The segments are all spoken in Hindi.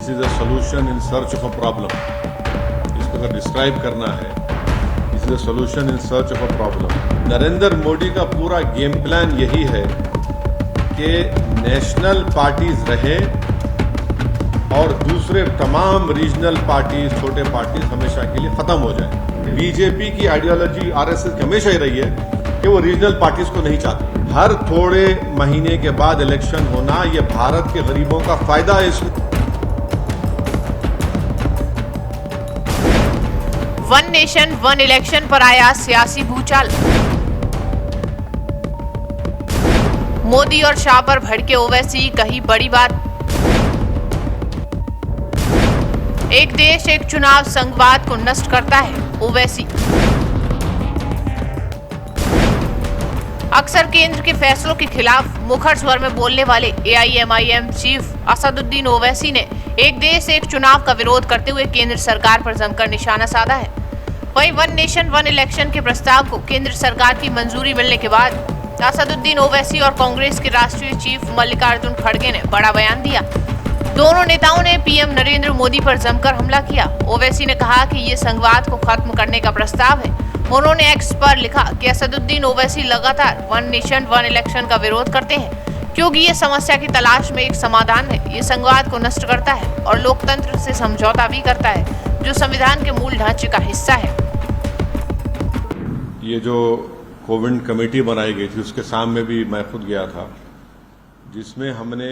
This is a solution in search of a problem. इसको अगर डिस्क्राइब करना है, this is a solution in search of a problem. Narendra Modi का पूरा गेम प्लान यही है कि नेशनल पार्टीज रहें और दूसरे तमाम रीजनल पार्टीज, छोटे पार्टीज हमेशा के लिए खत्म हो जाए। बीजेपी की आइडियोलॉजी आरएसएस की हमेशा ही रही है कि वो रीजनल पार्टीज को नहीं चाहती। हर थोड़े महीने के बाद इलेक्शन होना, ये भारत के गरीबों का फायदा है। इसमें वन नेशन वन इलेक्शन पर आया सियासी भूचाल। मोदी और शाह पर भड़के ओवैसी, कही बड़ी बात। एक देश एक चुनाव संघवाद को नष्ट करता है, ओवैसी। अक्सर केंद्र के फैसलों के खिलाफ मुखर स्वर में बोलने वाले एआईएमआईएम चीफ असदुद्दीन ओवैसी ने एक देश एक चुनाव का विरोध करते हुए केंद्र सरकार पर जमकर निशाना साधा है। वहीं वन नेशन वन इलेक्शन के प्रस्ताव को केंद्र सरकार की मंजूरी मिलने के बाद असदुद्दीन ओवैसी और कांग्रेस के राष्ट्रीय चीफ मल्लिकार्जुन खड़गे ने बड़ा बयान दिया। दोनों नेताओं ने पीएम नरेंद्र मोदी पर जमकर हमला किया। ओवैसी ने कहा कि ये संघवाद को खत्म करने का प्रस्ताव है। उन्होंने एक्स पर लिखा कि असदुद्दीन ओवैसी लगातार वन नेशन वन इलेक्शन का विरोध करते हैं क्योंकि ये समस्या की तलाश में एक समाधान है। ये संघवाद को नष्ट करता है और लोकतंत्र से समझौता भी करता है, जो संविधान के मूल ढांचे का हिस्सा है। ये जो कोविड कमेटी बनाई गई थी, उसके सामने भी मैं खुद गया था, जिसमें हमने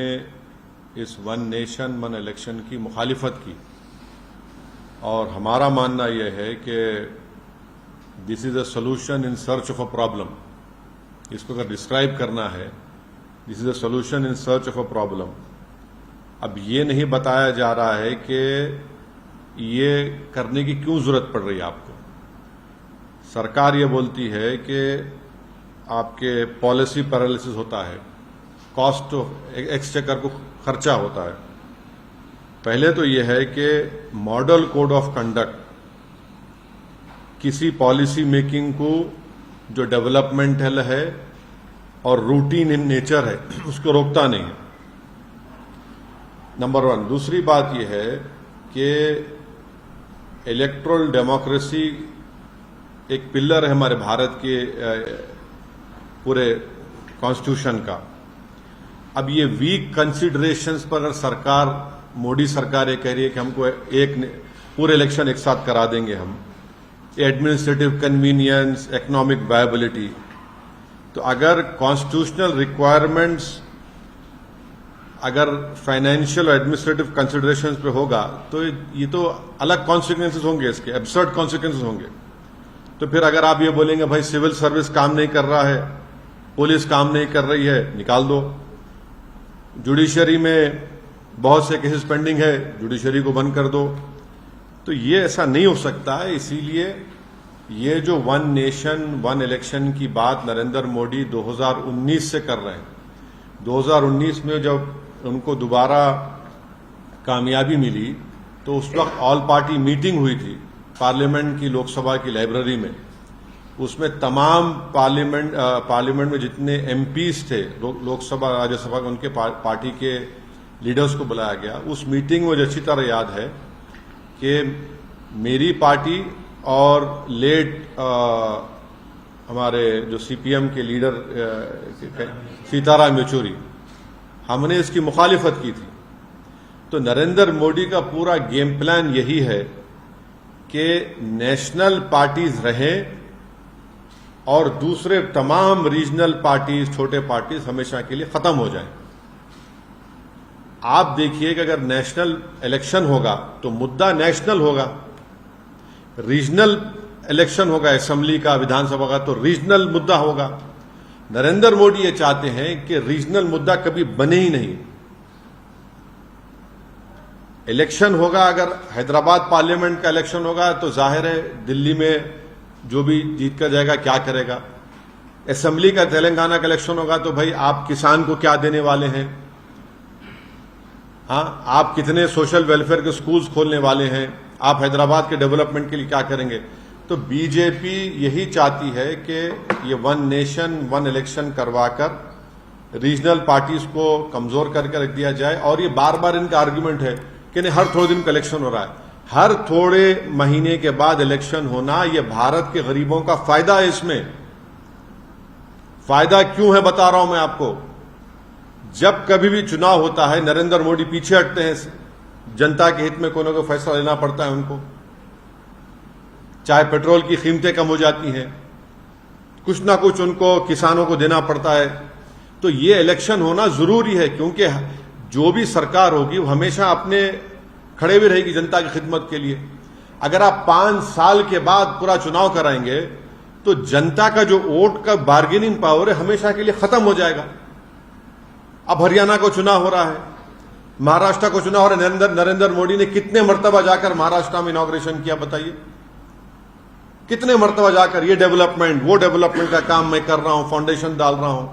इस वन नेशन वन इलेक्शन की मुखालिफत की। और हमारा मानना यह है कि this is a solution in search of a problem. इसको अगर डिस्क्राइब करना है, this is a solution in search of a problem. अब ये नहीं बताया जा रहा है कि ये करने की क्यों जरूरत पड़ रही है आपको। सरकार ये बोलती है कि आपके पॉलिसी पैरालिसिस होता है, कॉस्ट ऑफ एक्सचेकर को खर्चा होता है। पहले तो यह है कि मॉडल कोड ऑफ कंडक्ट किसी पॉलिसी मेकिंग को जो डेवलपमेंटल है और रूटीन इन नेचर है, उसको रोकता नहीं है, नंबर वन। दूसरी बात यह है कि इलेक्टोरल डेमोक्रेसी एक पिलर है हमारे भारत के पूरे कॉन्स्टिट्यूशन का। अब ये वीक कंसिडरेशंस पर अगर सरकार, मोदी सरकार ये कह रही है कि हमको एक पूरे इलेक्शन एक साथ करा देंगे हम, एडमिनिस्ट्रेटिव कन्वीनियंस, इकोनॉमिक वायबिलिटी, तो अगर कॉन्स्टिट्यूशनल रिक्वायरमेंट्स अगर फाइनेंशियल और एडमिनिस्ट्रेटिव कंसिडरेशंस पे होगा तो ये तो अलग कॉन्सिक्वेंसेस होंगे, इसके एब्सर्ड कॉन्सिक्वेंसेस होंगे। तो फिर अगर आप ये बोलेंगे भाई सिविल सर्विस काम नहीं कर रहा है, पुलिस काम नहीं कर रही है, निकाल दो। जुडिशरी में बहुत से केसेस पेंडिंग है, जुडिशरी को बंद कर दो। तो ये ऐसा नहीं हो सकता है। इसीलिए ये जो वन नेशन वन इलेक्शन की बात नरेंद्र मोदी 2019 से कर रहे हैं, 2019 में जब उनको दोबारा कामयाबी मिली तो उस वक्त ऑल पार्टी मीटिंग हुई थी पार्लियामेंट की, लोकसभा की लाइब्रेरी में। उसमें तमाम पार्लियामेंट में जितने एमपीज थे, लोकसभा राज्यसभा के, उनके पार्टी के लीडर्स को बुलाया गया। उस मीटिंग में मुझे अच्छी तरह याद है कि मेरी पार्टी और लेट हमारे जो सीपीएम के लीडर सीताराम येचुरी, हमने इसकी मुखालिफत की थी। तो नरेंद्र मोदी का पूरा गेम प्लान यही है कि नेशनल पार्टीज रहें और दूसरे तमाम रीजनल पार्टीज, छोटे पार्टीज हमेशा के लिए खत्म हो जाएं। आप देखिए कि अगर नेशनल इलेक्शन होगा तो मुद्दा नेशनल होगा, रीजनल इलेक्शन होगा असेंबली का, विधानसभा का, तो रीजनल मुद्दा होगा। नरेंद्र मोदी ये चाहते हैं कि रीजनल मुद्दा कभी बने ही नहीं। इलेक्शन होगा, अगर हैदराबाद पार्लियामेंट का इलेक्शन होगा तो जाहिर है दिल्ली में जो भी जीत कर जाएगा क्या करेगा। असेंबली का तेलंगाना का इलेक्शन होगा तो भाई आप किसान को क्या देने वाले हैं, हाँ, आप कितने सोशल वेलफेयर के स्कूल्स खोलने वाले हैं, आप हैदराबाद के डेवलपमेंट के लिए क्या करेंगे। तो बीजेपी यही चाहती है कि ये वन नेशन वन इलेक्शन करवाकर रीजनल पार्टीज को कमजोर करके रख दिया जाए। और ये बार बार इनका आर्गुमेंट है कि नहीं हर थोड़े दिन का इलेक्शन हो रहा है। हर थोड़े महीने के बाद इलेक्शन होना यह भारत के गरीबों का फायदा है। इसमें फायदा क्यों है बता रहा हूं मैं आपको। जब कभी भी चुनाव होता है नरेंद्र मोदी पीछे हटते हैं, जनता के हित में कोई ना कोई फैसला लेना पड़ता है उनको, चाहे पेट्रोल की कीमतें कम हो जाती हैं, कुछ ना कुछ उनको किसानों को देना पड़ता है। तो ये इलेक्शन होना जरूरी है, क्योंकि जो भी सरकार होगी वो हमेशा अपने खड़े भी रहेगी जनता की खिदमत के लिए। अगर आप 5 साल के बाद पूरा चुनाव कराएंगे तो जनता का जो वोट का बार्गेनिंग पावर है हमेशा के लिए खत्म हो जाएगा। अब हरियाणा को चुनाव हो रहा है, महाराष्ट्र को चुनाव हो रहा है। नरेंद्र मोदी ने कितने मर्तबा जाकर महाराष्ट्र में इनॉग्रेशन किया बताइए, कितने मर्तबा जाकर ये डेवलपमेंट वो डेवलपमेंट का काम मैं कर रहा हूं, फाउंडेशन डाल रहा हूं।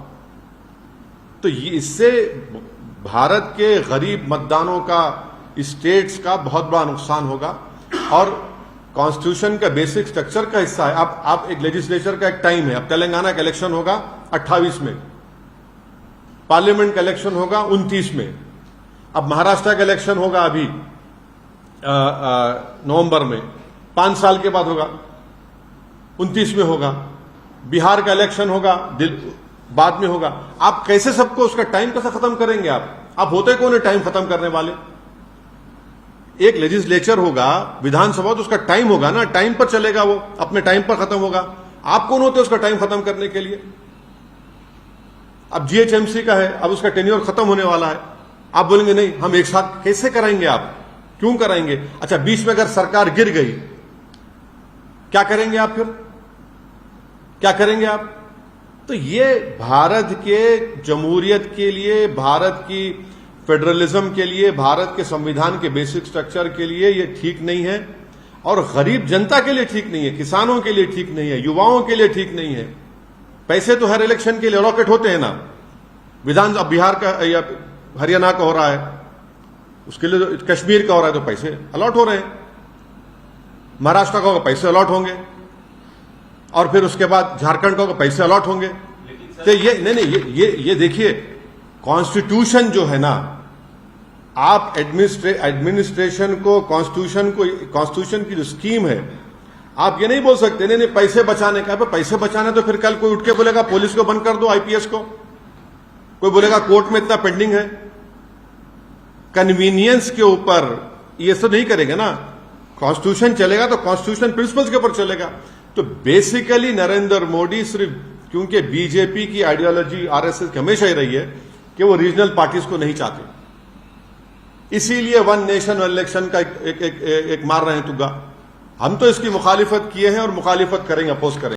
तो इससे भारत के गरीब मतदानों का, स्टेट्स का बहुत बड़ा नुकसान होगा और कॉन्स्टिट्यूशन का बेसिक स्ट्रक्चर का हिस्सा है। आप एक लेजिस्लेचर का एक टाइम है। अब तेलंगाना का इलेक्शन होगा 28 में, पार्लियामेंट का इलेक्शन होगा 29 में, अब महाराष्ट्र का इलेक्शन होगा अभी नवंबर में, 5 साल के बाद होगा, 29 में होगा। बिहार का इलेक्शन होगा बाद में होगा। आप कैसे सबको उसका टाइम कैसे खत्म करेंगे? आप होते कौन है टाइम खत्म करने वाले? एक लेजिस्लेचर होगा, विधानसभा, तो उसका टाइम होगा ना, टाइम पर चलेगा, वो अपने टाइम पर खत्म होगा। आप कौन होते उसका टाइम खत्म करने के लिए? अब जीएचएमसी का है, अब उसका टेन्योर खत्म होने वाला है। आप बोलेंगे नहीं हम एक साथ कैसे कराएंगे? आप क्यों कराएंगे? अच्छा, बीच में अगर सरकार गिर गई क्या करेंगे आप? फिर क्या करेंगे आप? तो ये भारत के जमहूरियत के लिए, भारत की फेडरलिज्म के लिए, भारत के संविधान के बेसिक स्ट्रक्चर के लिए ये ठीक नहीं है और गरीब जनता के लिए ठीक नहीं है, किसानों के लिए ठीक नहीं है, युवाओं के लिए ठीक नहीं है। पैसे तो हर इलेक्शन के लिए अलॉकेट होते हैं ना। विधान अब बिहार का या हरियाणा का हो रहा है, उसके लिए तो कश्मीर का हो रहा है तो पैसे अलॉट हो रहे हैं, महाराष्ट्र का होगा पैसे अलॉट होंगे और फिर उसके बाद झारखंड का होगा पैसे अलॉट होंगे। तो ये नहीं, ये देखिए कॉन्स्टिट्यूशन जो है ना, आप एडमिनिस्ट्रेशन को, कॉन्स्टिट्यूशन की जो स्कीम है, आप ये नहीं बोल सकते नहीं पैसे बचाने का। पैसे बचाने तो फिर कल कोई उठ के बोलेगा पुलिस को बंद कर दो, आईपीएस को, कोई बोलेगा कोर्ट में इतना पेंडिंग है। कन्वीनियंस के ऊपर ये सब नहीं करेंगे ना। कॉन्स्टिट्यूशन चलेगा तो कॉन्स्टिट्यूशन प्रिंसिपल्स के ऊपर चलेगा। तो बेसिकली नरेंद्र मोदी सिर्फ, क्योंकि बीजेपी की आइडियोलॉजी आरएसएस की हमेशा ही रही है कि वो रीजनल पार्टीज को नहीं चाहते, इसीलिए वन नेशन वन इलेक्शन का एक मार रहे हैं तुग्गा। हम तो इसकी मुखालिफत किए हैं और मुखालिफत करेंगे, अपोज करेंगे।